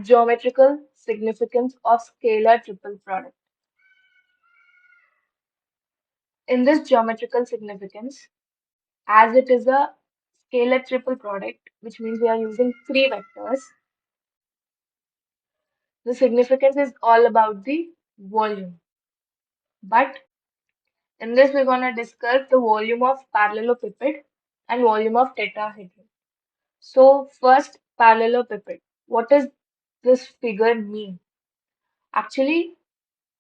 Geometrical significance of scalar triple product. In this geometrical significance, as it is a scalar triple product, which means we are using three vectors, the significance is all about the volume. But in this, we're going to discuss the volume of parallelepiped and volume of tetrahedron. So first, parallelepiped. What does this figure mean? Actually,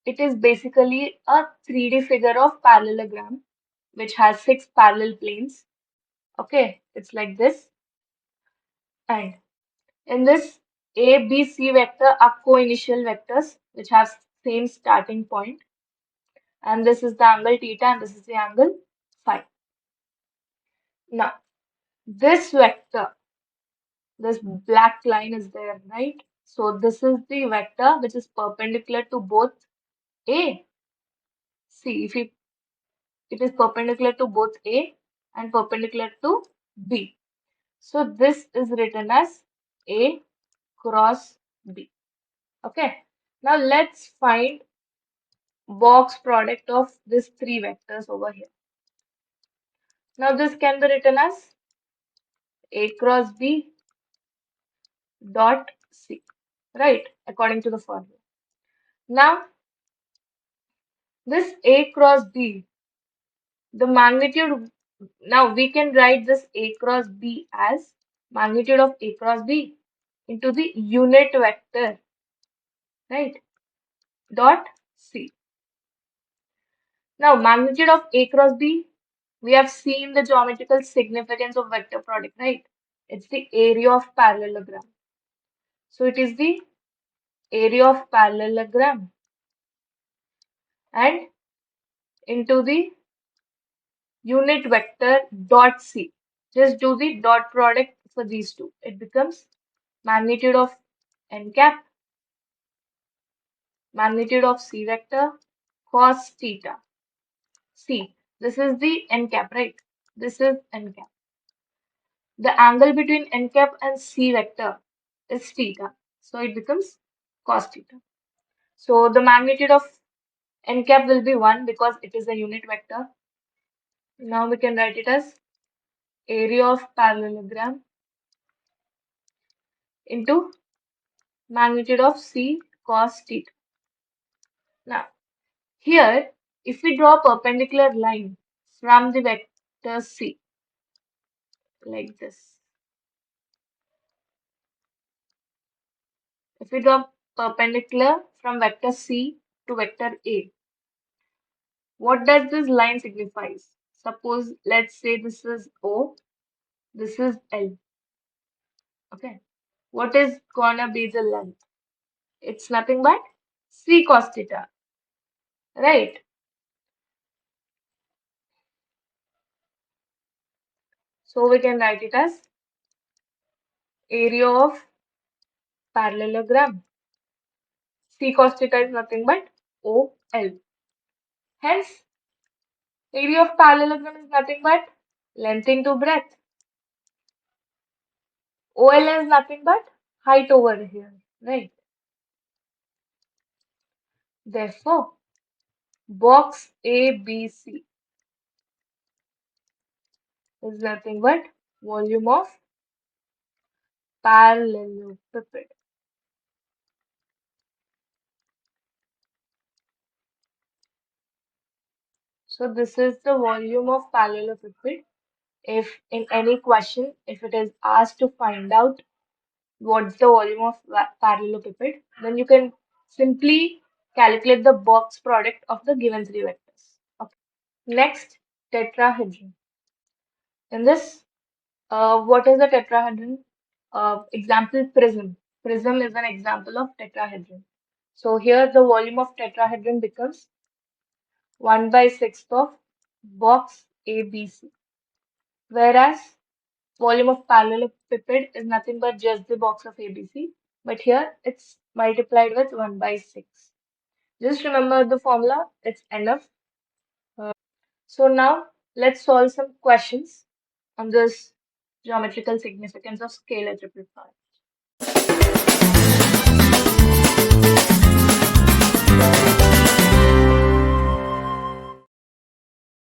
it is basically a 3D figure of parallelogram, which has six parallel planes. Okay, it's like this. And in this, A, B, C vector are co-initial vectors, which have same starting point. And this is the angle theta, and this is the angle phi. Now, this vector, this black line is there, right? So this is the vector which is perpendicular to both A. See, if it is perpendicular to both A and perpendicular to B. So this is written as A cross B. Okay. Now let's find box product of these three vectors over here. Now this can be written as A cross B dot C, right? According to the formula. Now this A cross B, the magnitude, now we can write this A cross B as magnitude of A cross B into the unit vector, right? Dot C. Now magnitude of A cross B, we have seen the geometrical significance of vector product, right? It's the area of parallelogram. So it is the area of parallelogram and into the unit vector dot C. Just do the dot product for these two. It becomes magnitude of n cap, magnitude of C vector, cos theta. See, this is the n cap, right? This is n cap. The angle between n cap and C vector is theta. So it becomes cos theta. So the magnitude of n cap will be 1 because it is a unit vector. Now we can write it as area of parallelogram into magnitude of C cos theta. Now, here, if we draw a perpendicular line from the vector C, like this. If we draw perpendicular from vector C to vector A, what does this line signify? Suppose, let's say this is O, this is L. Okay. What is gonna be the length? It's nothing but C cos theta, right? So we can write it as area of parallelogram. C cos theta is nothing but OL. Hence, area of parallelogram is nothing but length into breadth. OL is nothing but height over here, right? Therefore, box ABC is nothing but volume of parallelepiped. So this is the volume of parallelepiped. If in any question, if it is asked to find out what's the volume of parallelepiped, then you can simply calculate the box product of the given three vectors. Okay. Next, tetrahedron. In this, what is a tetrahedron? Example prism. Prism is an example of tetrahedron. So here the volume of tetrahedron becomes 1 by 6th of box ABC. Whereas volume of parallelepiped is nothing but just the box of ABC. But here it's multiplied with 1 by 6. Just remember the formula, it's enough. So now let's solve some questions on this geometrical significance of scalar triple product.